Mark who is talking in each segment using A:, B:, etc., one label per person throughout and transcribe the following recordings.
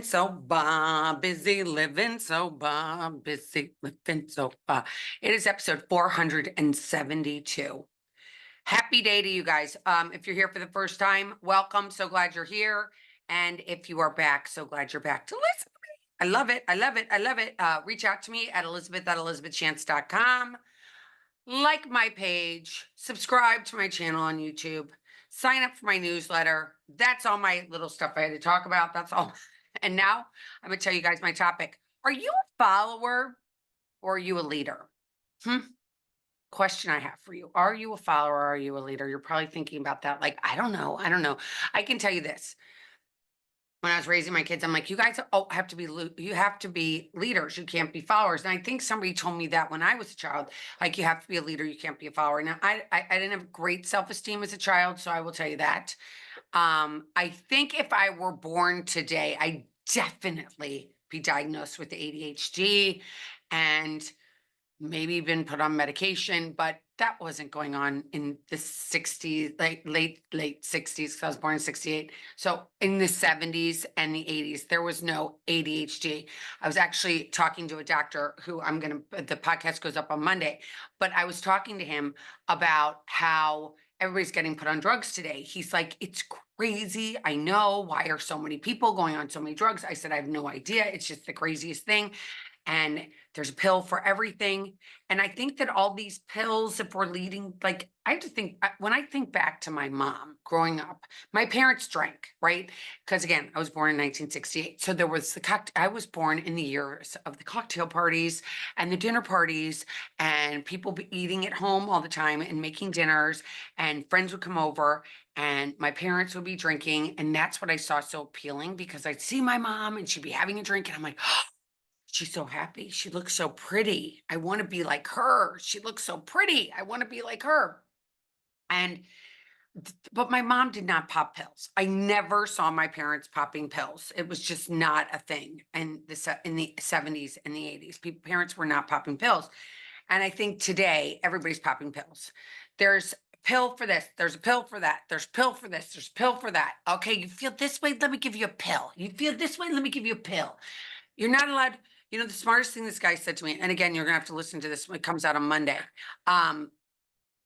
A: so busy living so busy living so It is episode 472. Happy day to you guys. If you're here for the first time, welcome. So glad you're here. And if you are back, so glad you're back to listen to me. I love it. I love it. I love it. Reach out to me at elizabeth@elizabethchance.com. Like my page, subscribe to my channel on YouTube, sign up for my newsletter. That's all my little stuff I had to talk about. That's all. And now I'm going to tell you guys my topic. Are you a follower or are you a leader? Question I have for you. Are you a follower or are you a leader? You're probably thinking about that. Like, I don't know. I don't know. I can tell you this. When I was raising my kids, I'm like, you guys have to be leaders. You can't be followers. And I think somebody told me that when I was a child, like you have to be a leader. You can't be a follower. Now, I didn't have great self-esteem as a child. So I will tell you that. I think if I were born today, I definitely be diagnosed with ADHD and maybe been put on medication, but that wasn't going on in the 60s, like late 60s, because I was born in 68. So in the 70s and the 80s, there was no ADHD. I was actually talking to a doctor who the podcast goes up on Monday, but I was talking to him about how everybody's getting put on drugs today. He's like, it's crazy. I know. Why are so many people going on so many drugs? I said, I have no idea. It's just the craziest thing. And there's a pill for everything. And I think that all these pills, if we're leading, like I have to think, when I think back to my mom growing up, my parents drank, right? Because again, I was born in 1968. So there was I was born in the years of the cocktail parties and the dinner parties and people be eating at home all the time and making dinners, and friends would come over and my parents would be drinking. And that's what I saw so appealing, because I'd see my mom and she'd be having a drink and I'm like, she's so happy. She looks so pretty. I want to be like her. She looks so pretty. I want to be like her. But my mom did not pop pills. I never saw my parents popping pills. It was just not a thing. And in the 70s and the 80s, parents were not popping pills. And I think today everybody's popping pills. There's a pill for this. There's a pill for that. There's a pill for this. There's a pill for that. Okay, you feel this way? Let me give you a pill. You feel this way? Let me give you a pill. You're not allowed. You know, the smartest thing this guy said to me, and again, you're gonna have to listen to this when it comes out on Monday,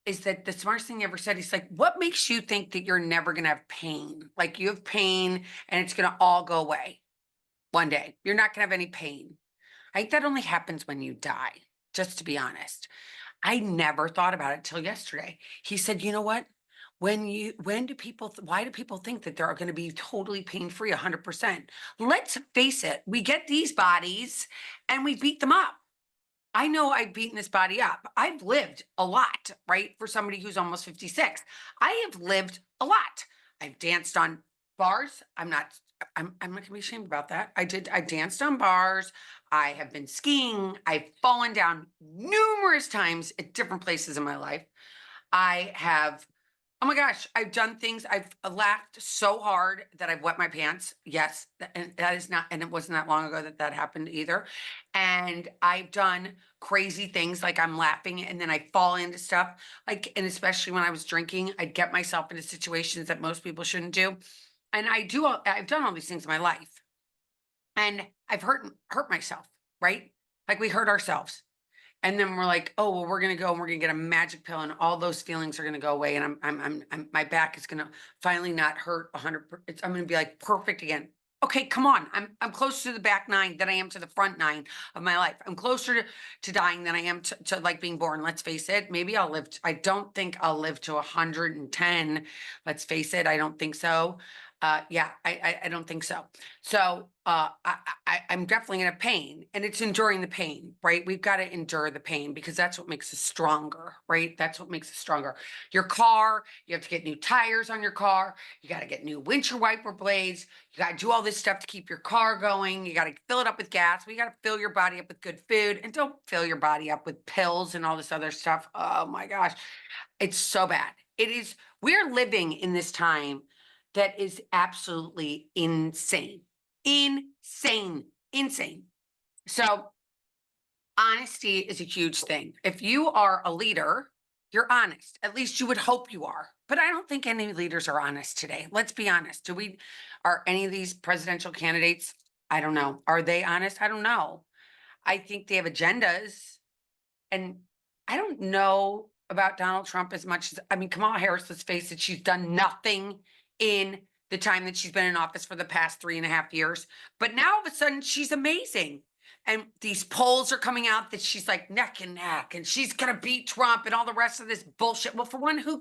A: is that the smartest thing he ever said. He's like, what makes you think that you're never gonna have pain? Like you have pain and it's gonna all go away one day. You're not gonna have any pain. I think that only happens when you die, just to be honest. I never thought about it till yesterday. He said, you know what? Why do people think that they're going to be totally pain-free 100%? Let's face it, we get these bodies and we beat them up. I know I've beaten this body up. I've lived a lot, right? For somebody who's almost 56, I have lived a lot. I've danced on bars. I'm not going to be ashamed about that. I danced on bars. I have been skiing. I've fallen down numerous times at different places in my life. I have, oh my gosh, I've done things. I've laughed so hard that I've wet my pants. Yes. And that is not, and it wasn't that long ago that happened either. And I've done crazy things, like I'm laughing and then I fall into stuff, like, and especially when I was drinking, I'd get myself into situations that most people shouldn't do. And I've done all these things in my life, and I've hurt myself, right? Like we hurt ourselves. And then we're like, oh, well, we're going to go and we're going to get a magic pill and all those feelings are going to go away. And my back is going to finally not hurt 100%. I'm going to be like perfect again. Okay, come on. I'm closer to the back 9 than I am to the front 9 of my life. I'm closer to dying than I am to like being born. Let's face it. Maybe I'll live. I don't think I'll live to 110. Let's face it. I don't think so. Yeah, I don't think so. So I'm definitely going to pain, and it's enduring the pain, right? We've got to endure the pain because that's what makes us stronger, right? That's what makes us stronger. Your car, you have to get new tires on your car. You got to get new windshield wiper blades. You got to do all this stuff to keep your car going. You got to fill it up with gas. We got to fill your body up with good food, and don't fill your body up with pills and all this other stuff. Oh my gosh. It's so bad. We're living in this time that is absolutely insane. Insane. So honesty is a huge thing. If you are a leader, you're honest. At least you would hope you are. But I don't think any leaders are honest today. Let's be honest. Are any of these presidential candidates I don't know. Are they honest? I don't know. I think they have agendas. And I don't know about Donald Trump as much as, I mean, Kamala Harris, let's face it, she's done nothing in the time that she's been in office for the past 3.5 years. But now all of a sudden she's amazing. And these polls are coming out that she's like neck and neck and she's going to beat Trump and all the rest of this bullshit. Well, for one, who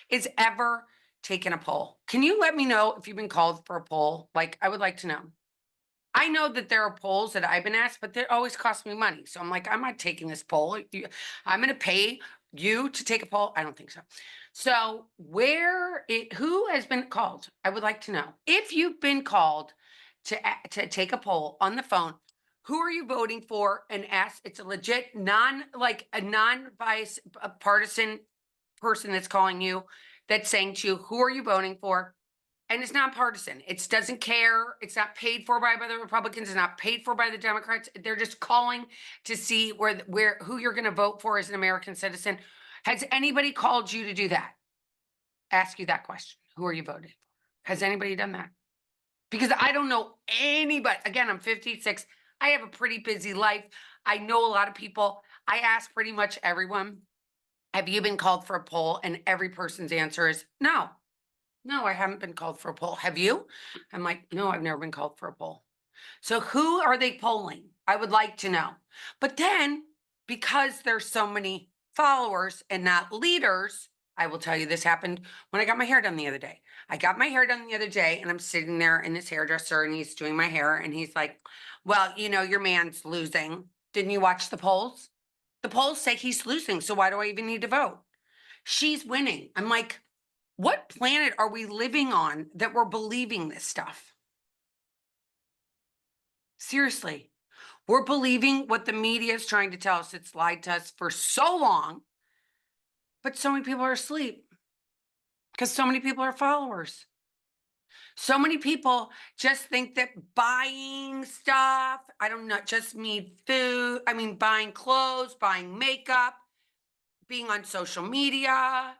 A: is ever taking a poll? Can you let me know if you've been called for a poll? Like, I would like to know. I know that there are polls that I've been asked, but they always cost me money. So I'm like, I'm not taking this poll. I'm going to pay you to take a poll. I don't think so. So who has been called? I would like to know. If you've been called to take a poll on the phone, who are you voting for? And ask, it's a legit like a non-biased partisan person that's calling you, that's saying to you, who are you voting for? And it's nonpartisan. It doesn't care. It's not paid for by the Republicans. It's not paid for by the Democrats. They're just calling to see who you're going to vote for as an American citizen. Has anybody called you to do that? Ask you that question. Who are you voting for? Has anybody done that? Because I don't know anybody. Again, I'm 56. I have a pretty busy life. I know a lot of people. I ask pretty much everyone, have you been called for a poll? And every person's answer is no. No, I haven't been called for a poll. Have you? I'm like, no, I've never been called for a poll. So who are they polling? I would like to know. But then, because there's so many followers and not leaders, I will tell you this happened when I got my hair done the other day. I got my hair done the other day and I'm sitting there in this hairdresser and he's doing my hair and he's like, well, your man's losing. Didn't you watch the polls? The polls say he's losing. So why do I even need to vote? She's winning. I'm like, what planet are we living on that we're believing this stuff? Seriously, we're believing what the media is trying to tell us. It's lied to us for so long, but so many people are asleep because so many people are followers. So many people just think that buying stuff, I don't know, just mean food. I mean, buying clothes, buying makeup, being on social media,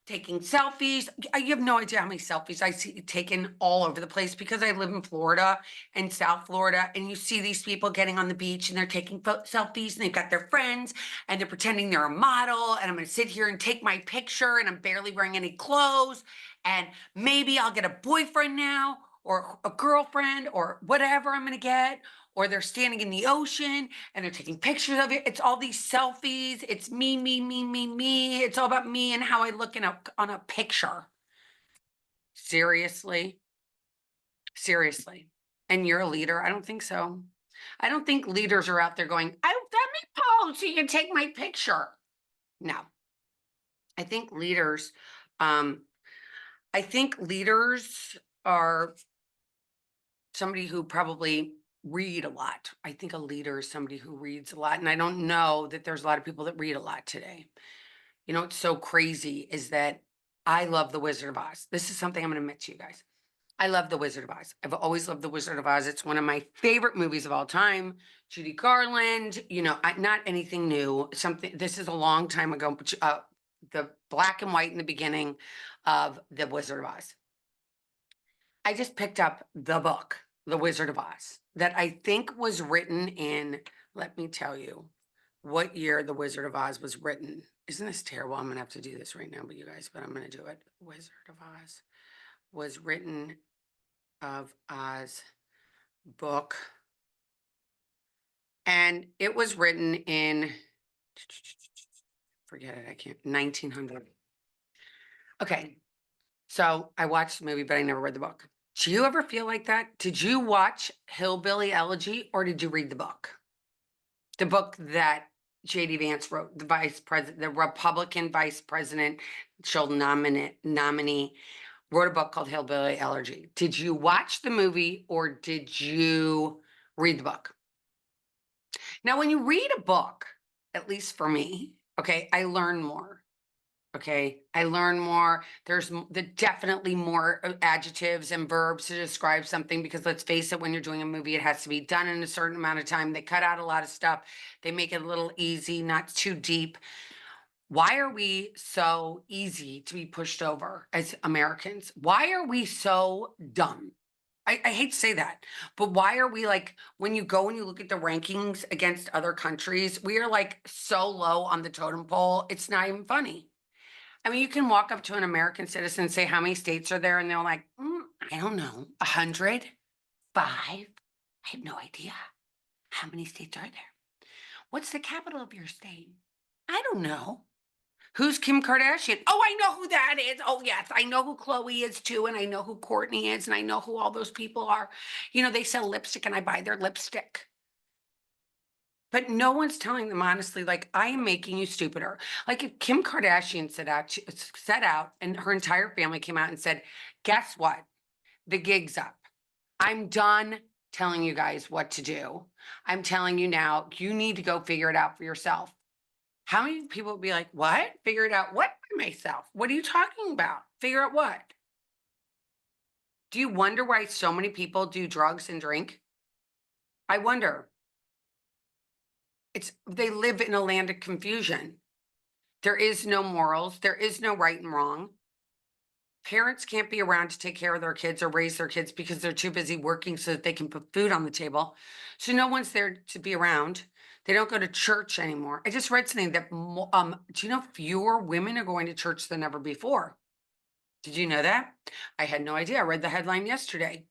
A: taking selfies. You have no idea how many selfies I see taken all over the place because I live in Florida and South Florida. And you see these people getting on the beach and they're taking selfies and they've got their friends and they're pretending they're a model. And I'm going to sit here and take my picture and I'm barely wearing any clothes. And maybe I'll get a boyfriend now or a girlfriend or whatever I'm going to get. Or they're standing in the ocean and they're taking pictures of it. It's all these selfies. It's me, me, me, me, me. It's all about me and how I look on a picture. Seriously? Seriously. And you're a leader? I don't think so. I don't think leaders are out there going, let me pose so you can take my picture. No. I think leaders are somebody who probably read a lot. I think a leader is somebody who reads a lot. And I don't know that there's a lot of people that read a lot today. What's so crazy is that I love The Wizard of Oz. This is something I'm going to admit to you guys. I love The Wizard of Oz. I've always loved The Wizard of Oz. It's one of my favorite movies of all time. Judy Garland, not anything new. This is a long time ago, but the black and white in the beginning of The Wizard of Oz. I just picked up the book, The Wizard of Oz, that I think was written in, let me tell you what year The Wizard of Oz was written. Isn't this terrible? I'm going to have to do this right now, but I'm going to do it. Wizard of Oz was written of Oz book. And it was written in, forget it, I can't, 1900. Okay. So I watched the movie, but I never read the book. Do you ever feel like that? Did you watch Hillbilly Elegy or did you read the book? The book that J.D. Vance wrote, the Republican vice presidential nominee, wrote a book called Hillbilly Elegy. Did you watch the movie or did you read the book? Now, when you read a book, at least for me, okay, I learn more. Okay, I learn more. There's definitely more adjectives and verbs to describe something because let's face it, when you're doing a movie, it has to be done in a certain amount of time. They cut out a lot of stuff. They make it a little easy, not too deep. Why are we so easy to be pushed over as Americans? Why are we so dumb? I hate to say that, but why are we like, when you go and you look at the rankings against other countries, we are like so low on the totem pole. It's not even funny. I mean, you can walk up to an American citizen and say, how many states are there? And they're like, I don't know, 100, 5. I have no idea. How many states are there? What's the capital of your state? I don't know. Who's Kim Kardashian? Oh, I know who that is. Oh, yes, I know who Chloe is too, and I know who Courtney is, and I know who all those people are. You know, they sell lipstick and I buy their lipstick. But no one's telling them honestly, like, I am making you stupider. Like if Kim Kardashian set out and her entire family came out and said, guess what? The gig's up. I'm done telling you guys what to do. I'm telling you now, you need to go figure it out for yourself. How many people would be like, what? Figure it out what by myself? What are you talking about? Figure out what? Do you wonder why so many people do drugs and drink? I wonder. They live in a land of confusion. There is no morals. There is no right and wrong. Parents can't be around to take care of their kids or raise their kids because they're too busy working so that they can put food on the table. So no one's there to be around. They don't go to church anymore. I just read something that, do you know fewer women are going to church than ever before? Did you know that? I had no idea. I read the headline yesterday.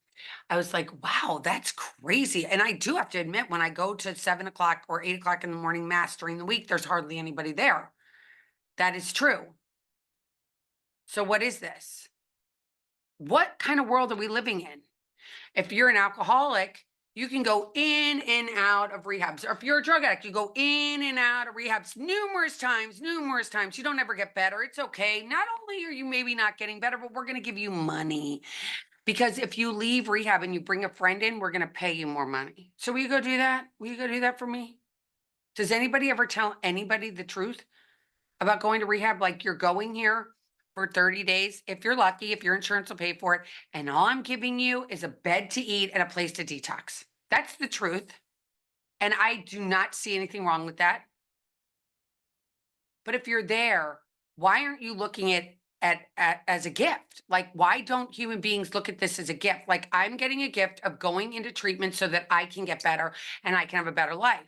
A: I was like, wow, that's crazy. And I do have to admit, when I go to 7 o'clock or 8 o'clock in the morning mass during the week, there's hardly anybody there. That is true. So what is this? What kind of world are we living in? If you're an alcoholic, you can go in and out of rehabs. Or if you're a drug addict, you go in and out of rehabs numerous times, numerous times. You don't ever get better. It's okay. Not only are you maybe not getting better, but we're going to give you money. Because if you leave rehab and you bring a friend in, we're going to pay you more money. So will you go do that? Will you go do that for me? Does anybody ever tell anybody the truth about going to rehab? Like, you're going here for 30 days. If you're lucky, if your insurance will pay for it. And all I'm giving you is a bed to eat and a place to detox. That's the truth. And I do not see anything wrong with that. But if you're there, why aren't you looking at as a gift? Like, why don't human beings look at this as a gift? Like, I'm getting a gift of going into treatment so that I can get better and I can have a better life.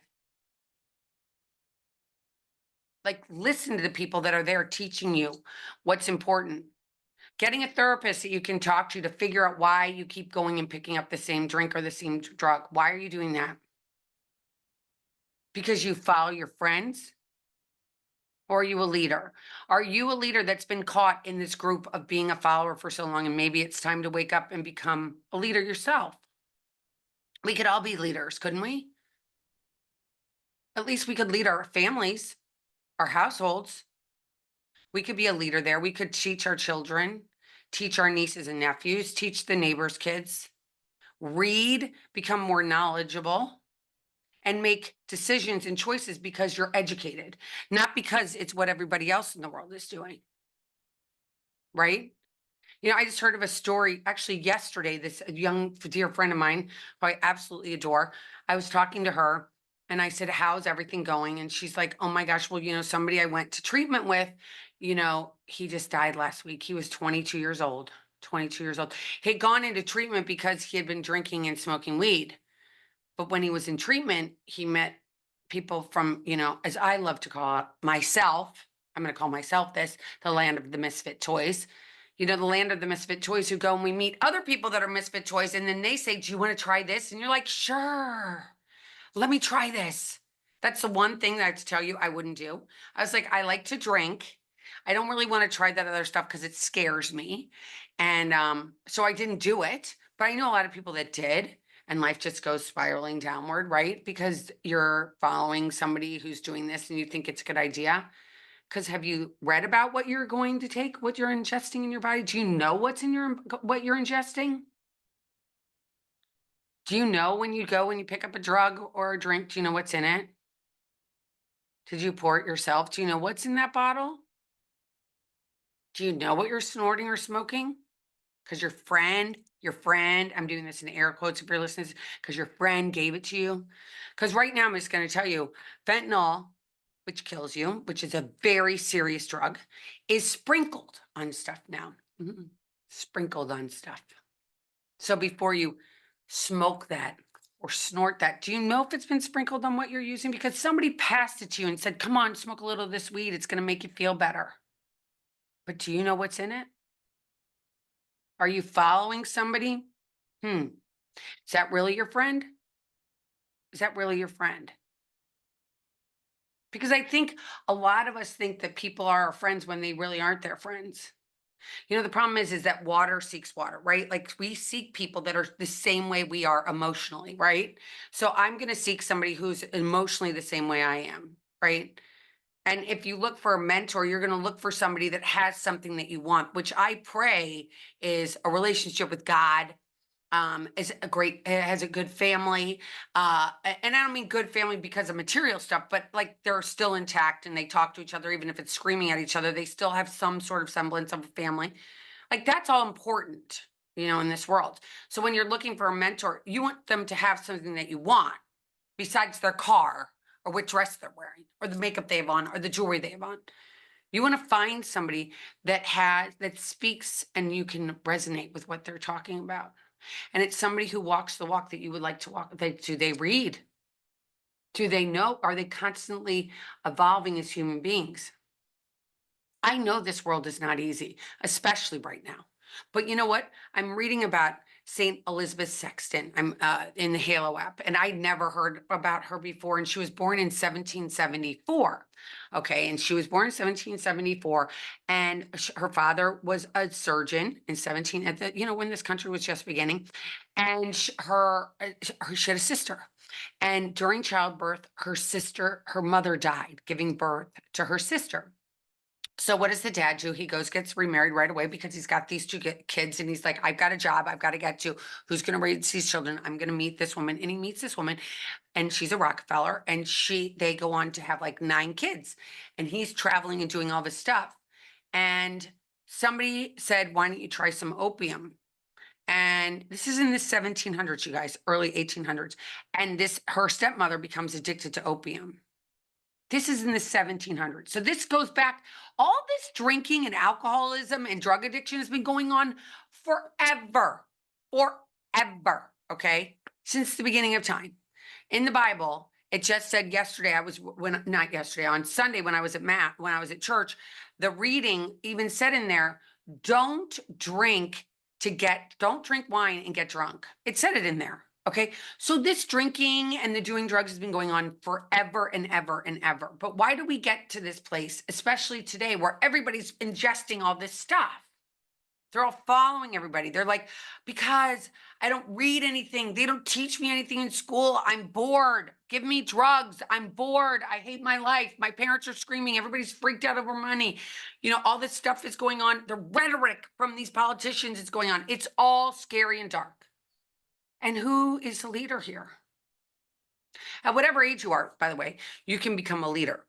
A: Like, listen to the people that are there teaching you what's important. Getting a therapist that you can talk to figure out why you keep going and picking up the same drink or the same drug. Why are you doing that? Because you follow your friends? Or are you a leader? Are you a leader that's been caught in this group of being a follower for so long, and maybe it's time to wake up and become a leader yourself? We could all be leaders, couldn't we? At least we could lead our families, our households. We could be a leader there. We could teach our children, teach our nieces and nephews, teach the neighbors' kids, read, become more knowledgeable, and make decisions and choices because you're educated, not because it's what everybody else in the world is doing. Right? You know, I just heard of a story actually yesterday. This young dear friend of mine, who I absolutely adore, I was talking to her and I said, how's everything going? And she's like, oh my gosh, well, you know, somebody I went to treatment with, you know, he just died last week. He was 22 years old. 22 years old. He had gone into treatment because he had been drinking and smoking weed. But when he was in treatment, he met people from, you know, as I love to call it, myself. I'm going to call myself this, the land of the misfit toys. You know, the land of the misfit toys, who go and we meet other people that are misfit toys. And then they say, do you want to try this? And you're like, sure, let me try this. That's the one thing that I have to tell you I wouldn't do. I was like, I like to drink. I don't really want to try that other stuff because it scares me. And so I didn't do it. But I know a lot of people that did. And life just goes spiraling downward, right? Because you're following somebody who's doing this and you think it's a good idea. Because have you read about what you're going to take, what you're ingesting in your body? Do you know what you're ingesting? Do you know when you go and you pick up a drug or a drink, do you know what's in it? Did you pour it yourself? Do you know what's in that bottle? Do you know what you're snorting or smoking? Because your friend, I'm doing this in air quotes if you're listening, because your friend gave it to you. Because right now, I'm just going to tell you, fentanyl, which kills you, which is a very serious drug, is sprinkled on stuff now. Sprinkled on stuff. So before you smoke that or snort that, do you know if it's been sprinkled on what you're using? Because somebody passed it to you and said, come on, smoke a little of this weed. It's going to make you feel better. But do you know what's in it? Are you following somebody? Is that really your friend? Is that really your friend? Because I think a lot of us think that people are our friends when they really aren't their friends. The problem is that water seeks water, right? Like we seek people that are the same way we are emotionally, right? So I'm going to seek somebody who's emotionally the same way I am, right? And if you look for a mentor, you're going to look for somebody that has something that you want, which I pray is a relationship with God, has a good family. And I don't mean good family because of material stuff, but like they're still intact and they talk to each other, even if it's screaming at each other, they still have some sort of semblance of a family. Like that's all important, in this world. So when you're looking for a mentor, you want them to have something that you want besides their car or what dress they're wearing or the makeup they have on or the jewelry they have on. You want to find somebody that speaks and you can resonate with what they're talking about. And it's somebody who walks the walk that you would like to walk. Do they read? Do they know? Are they constantly evolving as human beings? I know this world is not easy, especially right now. But you know what? I'm reading about St. Elizabeth Sexton. I'm in the Halo app, and I'd never heard about her before. And she was born in 1774. Okay, and she was born in 1774, and her father was a surgeon in 17 at the when this country was just beginning, and she had a sister, and during childbirth, her mother died, giving birth to her sister. So what does the dad do? He gets remarried right away because he's got these two kids and he's like, I've got a job. I've got to get to who's going to raise these children. I'm going to meet this woman. And he meets this woman and she's a Rockefeller and they go on to have like 9 kids and he's traveling and doing all this stuff. And somebody said, why don't you try some opium? And this is in the 1700s, you guys, early 1800s. And her stepmother becomes addicted to opium. This is in the 1700s. So this goes back, all this drinking and alcoholism and drug addiction has been going on forever, forever, okay? Since the beginning of time. In the Bible, it just said yesterday, on Sunday when I was at church, the reading even said in there, don't drink wine and get drunk. It said it in there. Okay. So this drinking and the doing drugs has been going on forever and ever and ever. But why do we get to this place, especially today, where everybody's ingesting all this stuff? They're all following everybody. They're like, because I don't read anything. They don't teach me anything in school. I'm bored. Give me drugs. I'm bored. I hate my life. My parents are screaming. Everybody's freaked out over money. All this stuff is going on. The rhetoric from these politicians is going on. It's all scary and dark. And who is the leader here? At whatever age you are, by the way, you can become a leader.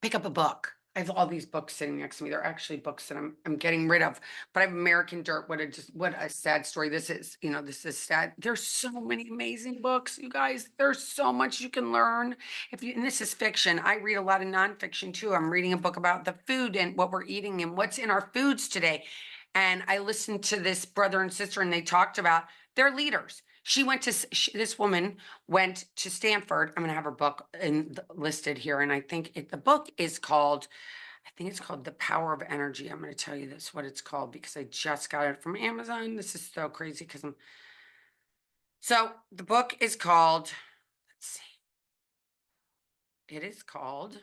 A: Pick up a book. I have all these books sitting next to me. They're actually books that I'm getting rid of. But I have American Dirt. What a sad story this is. This is sad. There's so many amazing books, you guys. There's so much you can learn. And this is fiction. I read a lot of nonfiction too. I'm reading a book about the food and what we're eating and what's in our foods today. And I listened to this brother and sister, and they talked about their leaders. This woman went to Stanford. I'm going to have her book listed here. And I think the book is called, The Power of Energy. I'm going to tell you what it's called, because I just got it from Amazon. This is so crazy so the book is called, let's see. It is called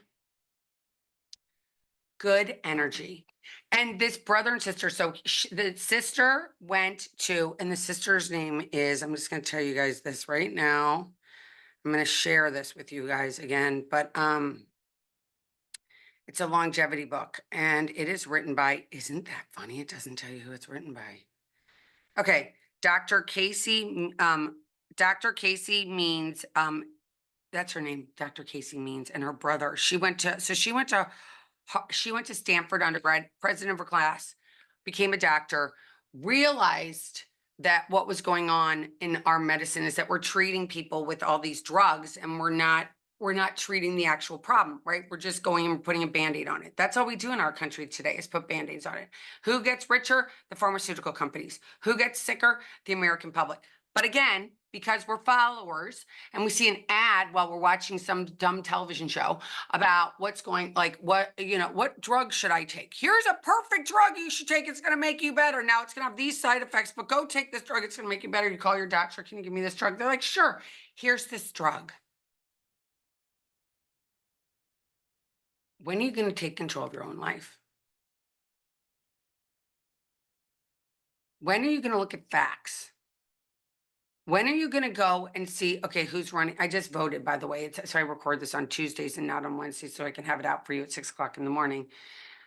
A: Good Energy. And this brother and sister, so the sister went to, and the sister's name is, I'm just going to tell you guys this right now. I'm going to share this with you guys again, but it's a longevity book and it is written by, isn't that funny? It doesn't tell you who it's written by. Okay. Dr. Casey, Dr. Casey Means, that's her name, Dr. Casey Means, and her brother. She went to Stanford undergrad, president of her class, became a doctor, realized that what was going on in our medicine is that we're treating people with all these drugs and we're not we're not treating the actual problem, right? We're just going and putting a Band-Aid on it. That's all we do in our country today is put Band-Aids on it. Who gets richer? The pharmaceutical companies. Who gets sicker? The American public. But again, because we're followers and we see an ad while we're watching some dumb television show about what's going, like what, what drug should I take? Here's a perfect drug you should take. It's going to make you better. Now it's going to have these side effects, but go take this drug. It's going to make you better. You call your doctor. Can you give me this drug? They're like, sure, here's this drug. When are you going to take control of your own life? When are you going to look at facts? When are you going to go and see, okay, who's running? I just voted, by the way. So I record this on Tuesdays and not on Wednesdays so I can have it out for you at 6 o'clock in the morning.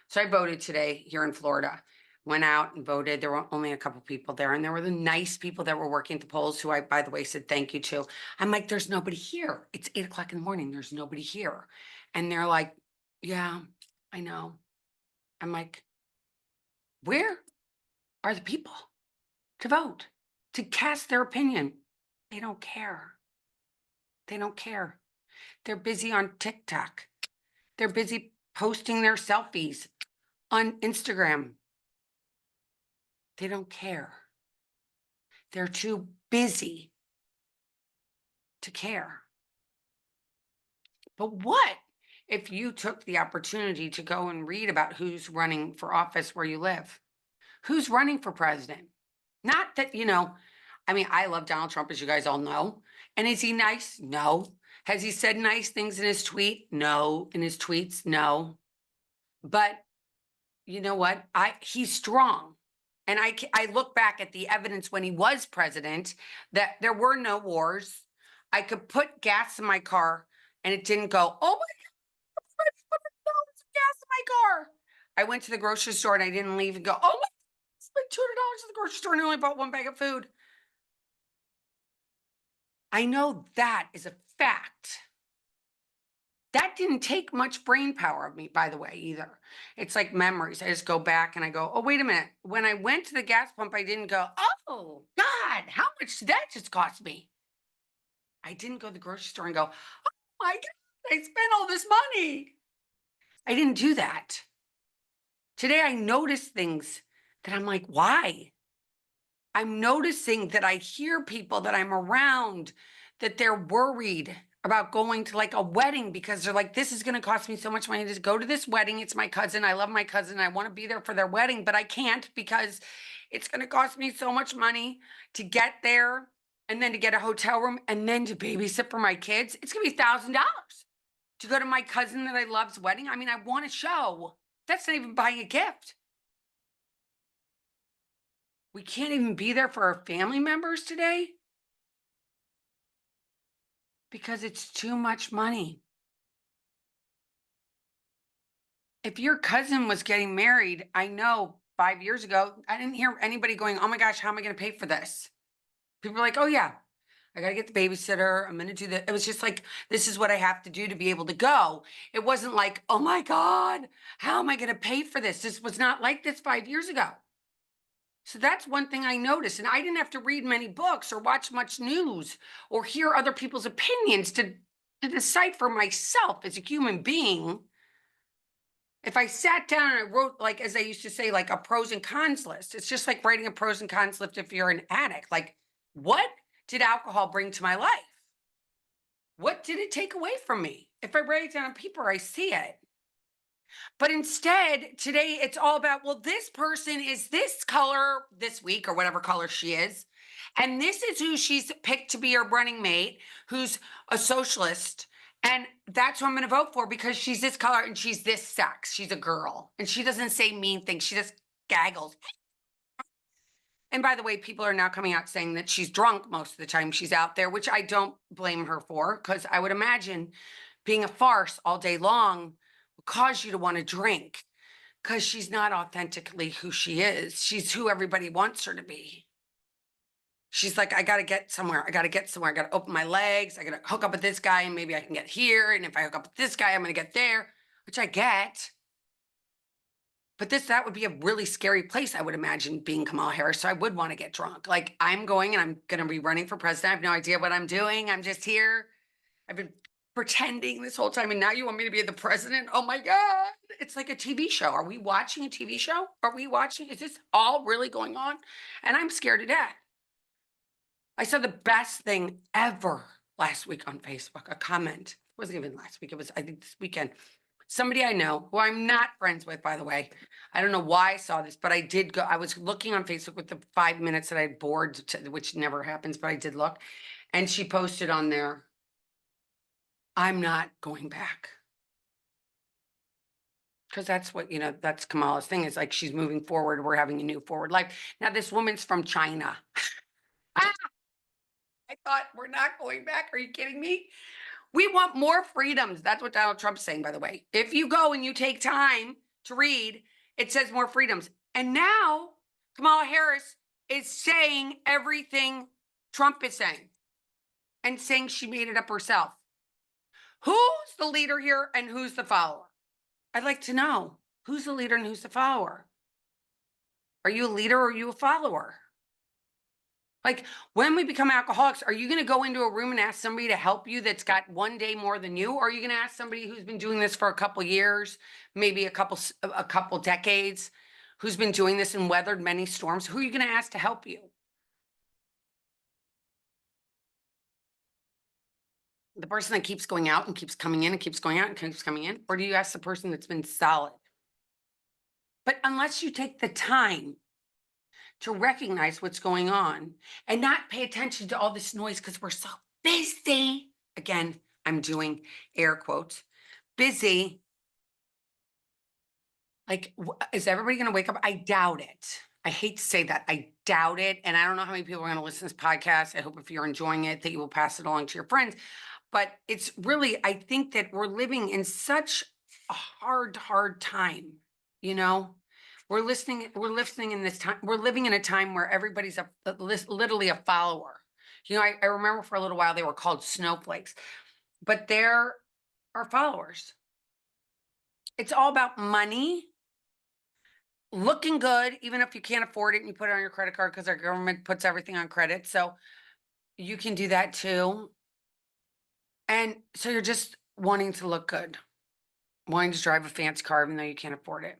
A: So I voted today here in Florida. Went out and voted. There were only a couple people there. And there were the nice people that were working at the polls who I, by the way, said thank you to. I'm like, there's nobody here. It's 8 o'clock in the morning. There's nobody here. And they're like, yeah, I know. I'm like, where are the people to vote, to cast their opinion? They don't care. They don't care. They're busy on TikTok. They're busy posting their selfies on Instagram. They don't care. They're too busy to care. But what if you took the opportunity to go and read about who's running for office where you live? Who's running for president? Not that, I mean, I love Donald Trump, as you guys all know. And is he nice? No. Has he said nice things in his tweet? No. In his tweets? No. But you know what? He's strong. And I look back at the evidence when he was president that there were no wars. I could put gas in my car and it didn't go, oh my God, $100 of gas in my car. I went to the grocery store and I didn't leave and go, oh my God, I spent $200 at the grocery store and I only bought one bag of food. I know that is a fact. That didn't take much brain power of me, by the way, either. It's like memories. I just go back and I go, oh, wait a minute. When I went to the gas pump, I didn't go, oh, God, how much did that just cost me? I didn't go to the grocery store and go, oh, my God, I spent all this money. I didn't do that. Today, I notice things that I'm like, why? I'm noticing that I hear people that I'm around that they're worried about going to like a wedding because they're like, this is going to cost me so much money to go to this wedding. It's my cousin. I love my cousin. I want to be there for their wedding, but I can't because it's going to cost me so much money to get there and then to get a hotel room and then to babysit for my kids. It's going to be $1,000 to go to my cousin that I love's wedding. I mean, I want to show. That's not even buying a gift. We can't even be there for our family members today because it's too much money. If your cousin was getting married, I know 5 years ago, I didn't hear anybody going, oh my gosh, how am I going to pay for this? People were like, oh yeah, I got to get the babysitter. I'm going to do that. It was just like, this is what I have to do to be able to go. It wasn't like, oh my God, how am I going to pay for this? This was not like this 5 years ago. So that's one thing I noticed. And I didn't have to read many books or watch much news or hear other people's opinions to decide for myself as a human being. If I sat down and I wrote, like, as I used to say, like a pros and cons list, it's just like writing a pros and cons list if you're an addict. Like, what did alcohol bring to my life? What did it take away from me? If I write it down on paper, I see it. But instead, today it's all about, well, this person is this color this week or whatever color she is. And this is who she's picked to be her running mate, who's a socialist. And that's who I'm going to vote for because she's this color and she's this sex. She's a girl. And she doesn't say mean things. She just gaggles. And by the way, people are now coming out saying that she's drunk most of the time she's out there, which I don't blame her for because I would imagine being a farce all day long cause you to want to drink because she's not authentically who she is. She's who everybody wants her to be. She's like, I got to get somewhere. I got to get somewhere. I got to open my legs. I got to hook up with this guy and maybe I can get here. And if I hook up with this guy, I'm going to get there, which I get. But that would be a really scary place, I would imagine, being Kamala Harris. So I would want to get drunk. Like I'm going and I'm going to be running for president. I have no idea what I'm doing. I'm just here. I've been pretending this whole time, and now you want me to be the president? Oh my God. It's like a TV show. Are we watching a TV show? Are we watching? Is this all really going on? And I'm scared to death. I saw the best thing ever last week on Facebook, a comment. It wasn't even last week. It was, I think, this weekend. Somebody I know, who I'm not friends with, by the way. I don't know why I saw this, but I did go. I was looking on Facebook with the 5 minutes that I had bored, which never happens, but I did look. And she posted on there, I'm not going back. Because that's what, that's Kamala's thing, is like she's moving forward. We're having a new forward life. Now, this woman's from China. I thought, we're not going back. Are you kidding me? We want more freedoms. That's what Donald Trump's saying, by the way. If you go and you take time to read, it says more freedoms. And now Kamala Harris is saying everything Trump is saying and saying she made it up herself. Who's the leader here and who's the follower? I'd like to know who's the leader and who's the follower. Are you a leader or are you a follower? Like, when we become alcoholics, are you going to go into a room and ask somebody to help you that's got one day more than you? Or are you going to ask somebody who's been doing this for a couple years, maybe a couple decades, who's been doing this and weathered many storms? Who are you going to ask to help you? The person that keeps going out and keeps coming in and keeps going out and keeps coming in? Or do you ask the person that's been solid? But unless you take the time to recognize what's going on and not pay attention to all this noise because we're so busy. Again, I'm doing air quotes, busy. Like, is everybody going to wake up? I doubt it. I hate to say that. I doubt it. And I don't know how many people are going to listen to this podcast. I hope if you're enjoying it, that you will pass it along to your friends. But it's really, I think that we're living in such a hard time, you know? We're listening in this time. We're living in a time where everybody's literally a follower. I remember for a little while they were called snowflakes, but they're our followers. It's all about money, looking good, even if you can't afford it and you put it on your credit card because our government puts everything on credit. So you can do that too. And so you're just wanting to look good, wanting to drive a fancy car even though you can't afford it.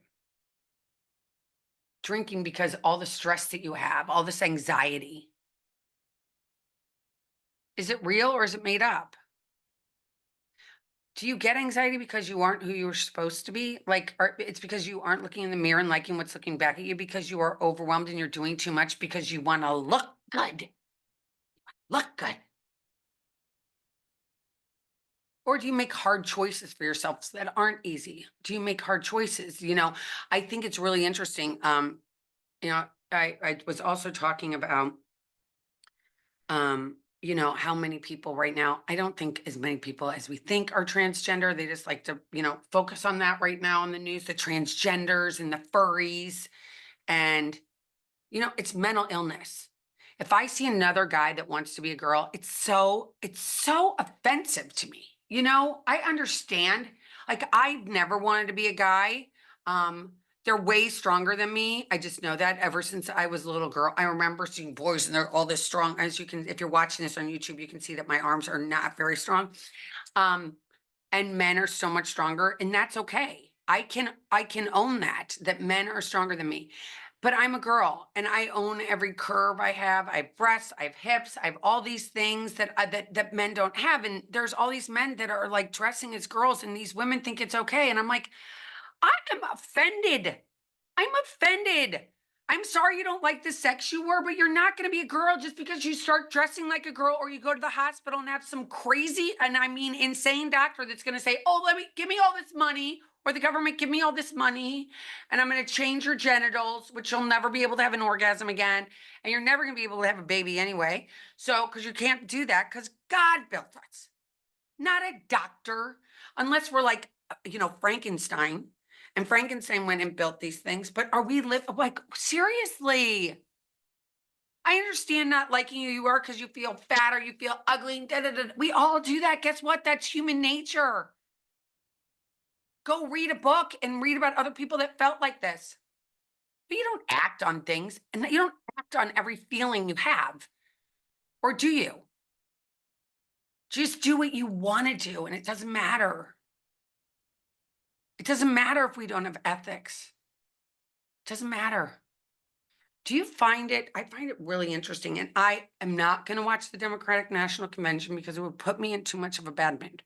A: Drinking because all the stress that you have, all this anxiety. Is it real or is it made up? Do you get anxiety because you aren't who you were supposed to be? Like, it's because you aren't looking in the mirror and liking what's looking back at you, because you are overwhelmed and you're doing too much because you want to look good. Look good. Or do you make hard choices for yourself that aren't easy? Do you make hard choices? I think it's really interesting. I was also talking about, how many people right now, I don't think as many people as we think are transgender. They just like to, focus on that right now in the news, the transgenders and the furries. And, it's mental illness. If I see another guy that wants to be a girl, it's so offensive to me. I understand. Like, I've never wanted to be a guy. They're way stronger than me. I just know that ever since I was a little girl. I remember seeing boys and they're all this strong. As you can, if you're watching this on YouTube, you can see that my arms are not very strong. And men are so much stronger, and that's okay. I can own that men are stronger than me. But I'm a girl and I own every curve I have. I have breasts, I have hips, I have all these things that men don't have. And there's all these men that are like dressing as girls, and these women think it's okay. And I'm like, I am offended. I'm offended. I'm sorry you don't like the sex you were, but you're not going to be a girl just because you start dressing like a girl, or you go to the hospital and have some crazy, and I mean insane doctor that's going to say, oh, give me all this money, or the government give me all this money, and I'm going to change your genitals, which you'll never be able to have an orgasm again, and you're never going to be able to have a baby anyway. So, because you can't do that because God built us, not a doctor, unless we're like, Frankenstein. And Frankenstein went and built these things, but are we like, seriously? I understand not liking who you are because you feel fat or you feel ugly. We all do that. Guess what? That's human nature. Go read a book and read about other people that felt like this. But you don't act on things, and you don't act on every feeling you have. Or do you? Just do what you want to do, and it doesn't matter. It doesn't matter if we don't have ethics. It doesn't matter. Do you find it? I find it really interesting. And I am not going to watch the Democratic National Convention because it would put me in too much of a bad mood.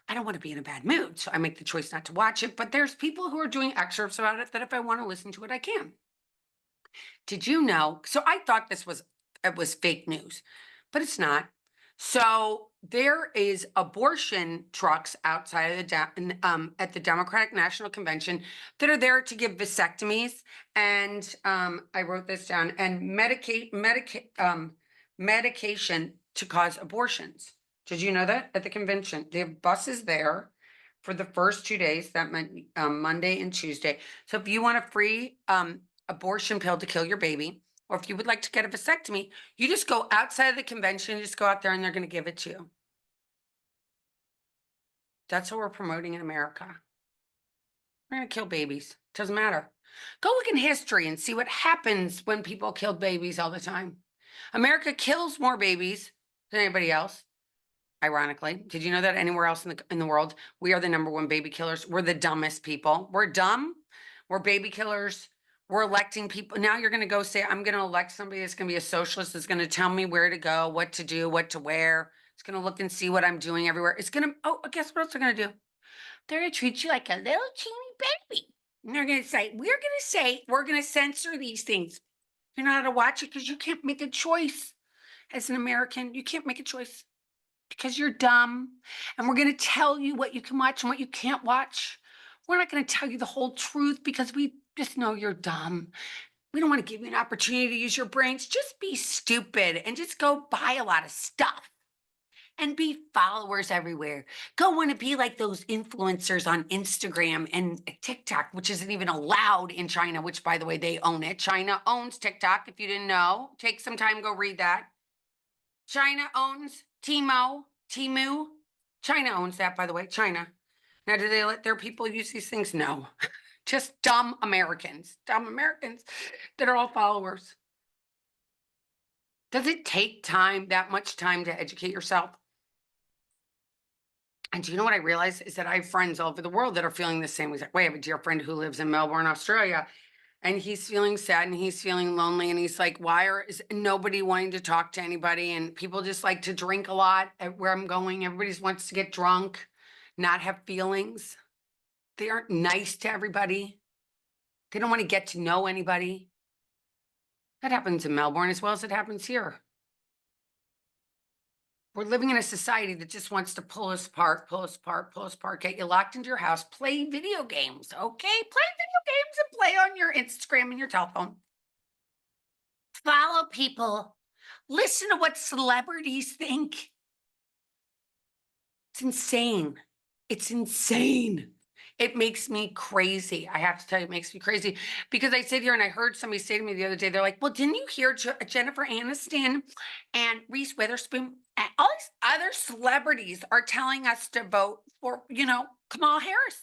A: I don't want to be in a bad mood. So I make the choice not to watch it. But there's people who are doing excerpts about it that if I want to listen to it, I can. Did you know? So I thought this was it was fake news, but it's not. So there is abortion trucks outside of at the Democratic National Convention that are there to give vasectomies, and I wrote this down, and medication to cause abortions. Did you know that at the convention they have buses there for the first 2 days? That meant Monday and Tuesday. So if you want a free abortion pill to kill your baby, or if you would like to get a vasectomy, you just go outside of the convention, you just go out there and they're going to give it to you. That's what we're promoting in America. We're going to kill babies. Doesn't matter. Go look in history and see what happens when people kill babies all the time. America kills more babies than anybody else. Ironically, did you know that anywhere else in the world, we are the #1 baby killers? We're the dumbest people. We're dumb. We're baby killers. We're electing people. Now you're going to go say, I'm going to elect somebody that's going to be a socialist, that's going to tell me where to go, what to do, what to wear. It's going to look and see what I'm doing everywhere. It's going to, oh, guess what else they're going to do? They're going to treat you like a little teeny baby. And they're going to say, we're going to censor these things. You're not allowed to watch it because you can't make a choice. As an American, you can't make a choice because you're dumb. And we're going to tell you what you can watch and what you can't watch. We're not going to tell you the whole truth because we just know you're dumb. We don't want to give you an opportunity to use your brains. Just be stupid and just go buy a lot of stuff and be followers everywhere. Go want to be like those influencers on Instagram and TikTok, which isn't even allowed in China, which, by the way, they own it. China owns TikTok. If you didn't know, take some time, go read that. China owns Temu. China owns that, by the way, China. Now, do they let their people use these things? No. Just dumb Americans that are all followers. Does it take time, that much time, to educate yourself? And do you know what I realized is that I have friends all over the world that are feeling the same exact way. I have a dear friend who lives in Melbourne, Australia, and he's feeling sad and he's feeling lonely. And he's like, why is nobody wanting to talk to anybody? And people just like to drink a lot at where I'm going. Everybody just wants to get drunk, not have feelings. They aren't nice to everybody. They don't want to get to know anybody. That happens in Melbourne as well as it happens here. We're living in a society that just wants to pull us apart, get you locked into your house, play video games. Okay, play video games and play on your Instagram and your telephone. Follow people. Listen to what celebrities think. It's insane. It's insane. It makes me crazy. I have to tell you, it makes me crazy because I sit here and I heard somebody say to me the other day, they're like, well, didn't you hear Jennifer Aniston and Reese Witherspoon and all these other celebrities are telling us to vote for, Kamala Harris?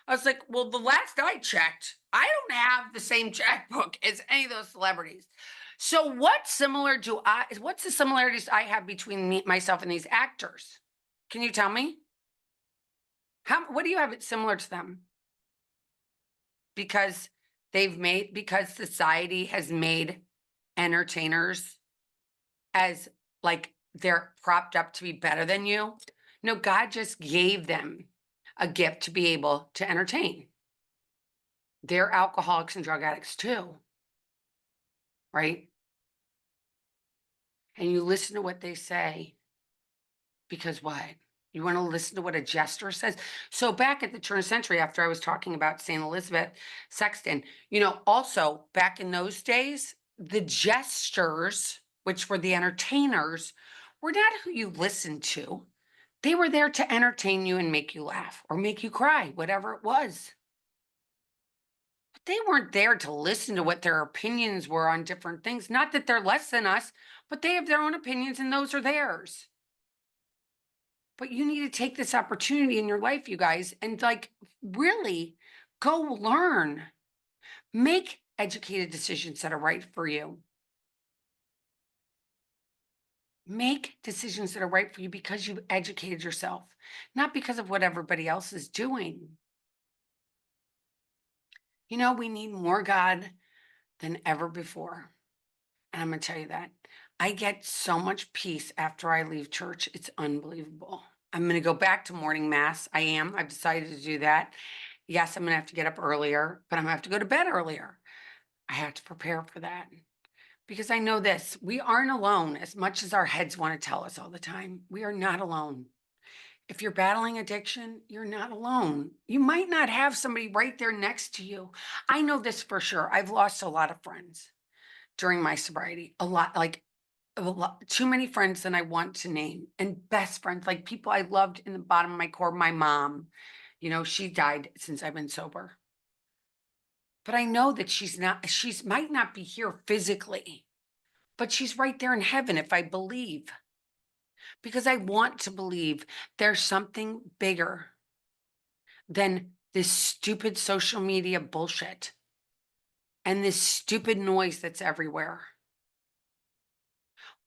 A: I was like, well, the last I checked, I don't have the same checkbook as any of those celebrities. So what's the similarities I have between myself and these actors? Can you tell me? What do you have it similar to them? Because society has made entertainers as like they're propped up to be better than you. No, God just gave them a gift to be able to entertain. They're alcoholics and drug addicts too, right? And you listen to what they say because what? You want to listen to what a jester says? So back at the turn of the century, after I was talking about St. Elizabeth Sexton, also back in those days, the jesters, which were the entertainers, were not who you listened to. They were there to entertain you and make you laugh or make you cry, whatever it was. But they weren't there to listen to what their opinions were on different things. Not that they're less than us, but they have their own opinions and those are theirs. But you need to take this opportunity in your life, you guys, and really go learn. Make educated decisions that are right for you. Make decisions that are right for you because you've educated yourself, not because of what everybody else is doing. You know, we need more God than ever before. And I'm going to tell you that. I get so much peace after I leave church. It's unbelievable. I'm going to go back to morning mass. I am. I've decided to do that. Yes, I'm going to have to get up earlier, but I'm going to have to go to bed earlier. I have to prepare for that because I know this. We aren't alone as much as our heads want to tell us all the time. We are not alone. If you're battling addiction, you're not alone. You might not have somebody right there next to you. I know this for sure. I've lost a lot of friends during my sobriety, too many friends than I want to name, and best friends, like people I loved in the bottom of my core. My mom, she died since I've been sober. But I know that she's might not be here physically, but she's right there in heaven if I believe, because I want to believe there's something bigger than this stupid social media bullshit and this stupid noise that's everywhere.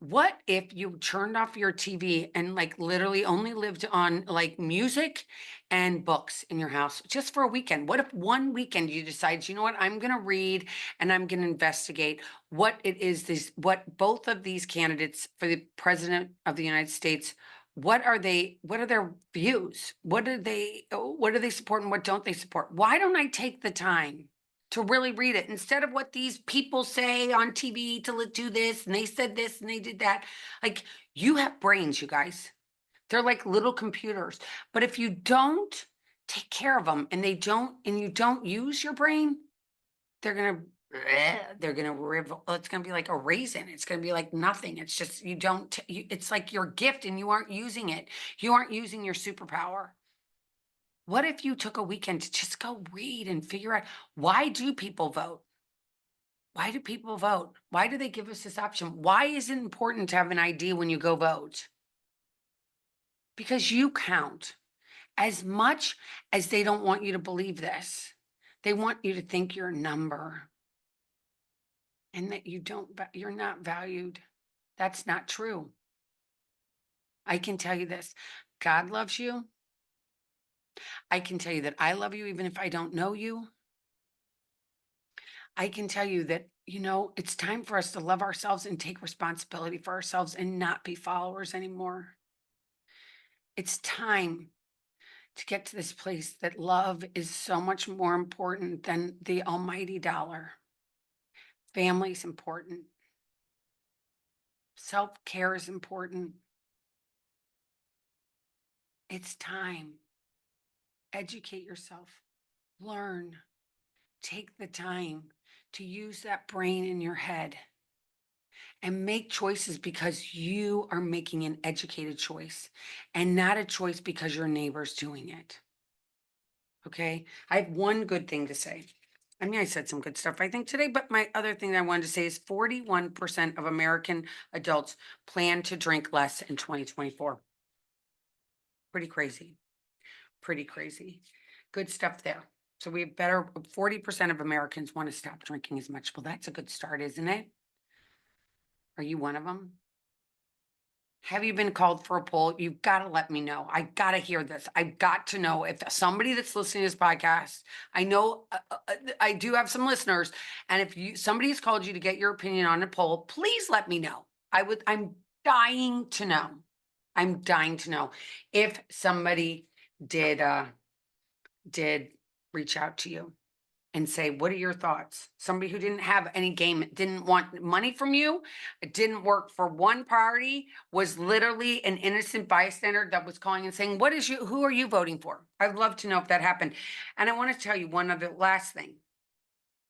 A: What if you turned off your TV and like literally only lived on like music and books in your house just for a weekend? What if one weekend you decide, you know what, I'm going to read and I'm going to investigate what it is what both of these candidates for the president of the United States, what are their views? What do they support and what don't they support? Why don't I take the time to really read it instead of what these people say on TV to do this and they said this and they did that? Like, you have brains, you guys. They're like little computers. But if you don't take care of them and you don't use your brain, they're gonna rivel. It's gonna be like a raisin. It's gonna be like nothing. It's just it's like your gift and you aren't using it. You aren't using your superpower. What if you took a weekend to just go read and figure out, why do people vote? Why do people vote? Why do they give us this option? Why is it important to have an idea when you go vote? Because you count. As much as they don't want you to believe this, they want you to think you're a number and that you're not valued. That's not true. I can tell you this. God loves you. I can tell you that I love you even if I don't know you. I can tell you that, it's time for us to love ourselves and take responsibility for ourselves and not be followers anymore. It's time to get to this place that love is so much more important than the almighty dollar. Family is important. Self-care is important. It's time. Educate yourself. Learn. Take the time to use that brain in your head and make choices because you are making an educated choice and not a choice because your neighbor's doing it. Okay? I have one good thing to say. I mean, I said some good stuff, I think, today, but my other thing that I wanted to say is 41% of American adults plan to drink less in 2024. Pretty crazy. Pretty crazy. Good stuff there. So we have 40% of Americans want to stop drinking as much. Well, that's a good start, isn't it? Are you one of them? Have you been called for a poll? You've got to let me know. I got to hear this. I've got to know if somebody that's listening to this podcast, I know I do have some listeners, and if somebody has called you to get your opinion on a poll, please let me know. I'm dying to know. I'm dying to know if somebody did reach out to you and say, what are your thoughts? Somebody who didn't have any game, didn't want money from you, it didn't work for one party, was literally an innocent bystander that was calling and saying, who are you voting for? I'd love to know if that happened. And I want to tell you one other last thing.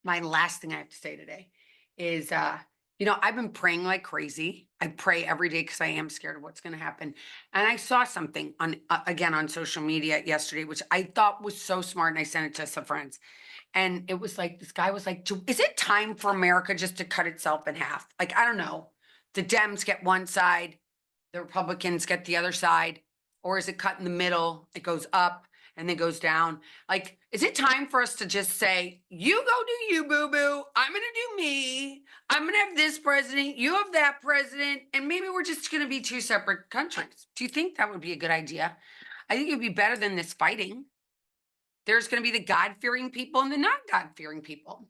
A: My last thing I have to say today is, I've been praying like crazy. I pray every day because I am scared of what's going to happen. And I saw something again on social media yesterday, which I thought was so smart. And I sent it to some friends. And it was like, this guy was like, is it time for America just to cut itself in half? Like, I don't know. The Dems get one side, the Republicans get the other side, or is it cut in the middle? It goes up and then goes down. Like, is it time for us to just say, you go do you, boo boo? I'm going to do me. I'm going to have this president. You have that president. And maybe we're just going to be two separate countries. Do you think that would be a good idea? I think it would be better than this fighting. There's going to be the God-fearing people and the not God-fearing people.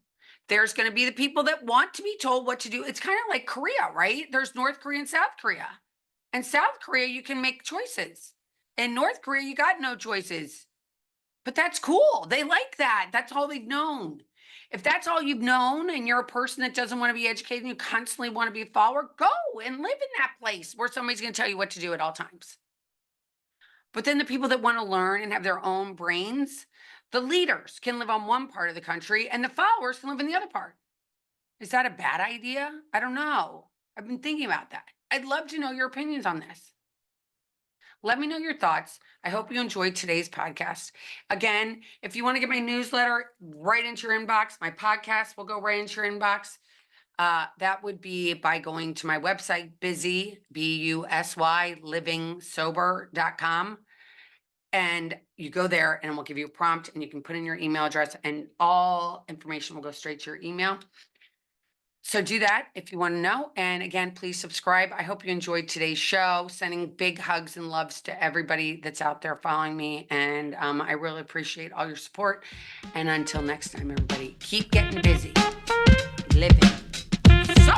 A: There's going to be the people that want to be told what to do. It's kind of like Korea, right? There's North Korea and South Korea. And South Korea, you can make choices. In North Korea, you got no choices. But that's cool. They like that. That's all they've known. If that's all you've known and you're a person that doesn't want to be educated and you constantly want to be a follower, go and live in that place where somebody's going to tell you what to do at all times. But then the people that want to learn and have their own brains, the leaders can live on one part of the country and the followers can live in the other part. Is that a bad idea? I don't know. I've been thinking about that. I'd love to know your opinions on this. Let me know your thoughts. I hope you enjoyed today's podcast. Again, if you want to get my newsletter right into your inbox, my podcast will go right into your inbox. That would be by going to my website, busy, BUSY, livingsober.com. And you go there and we'll give you a prompt and you can put in your email address and all information will go straight to your email. So do that if you want to know. And again, please subscribe. I hope you enjoyed today's show. Sending big hugs and loves to everybody that's out there following me. And I really appreciate all your support. And until next time, everybody, keep getting busy, living. So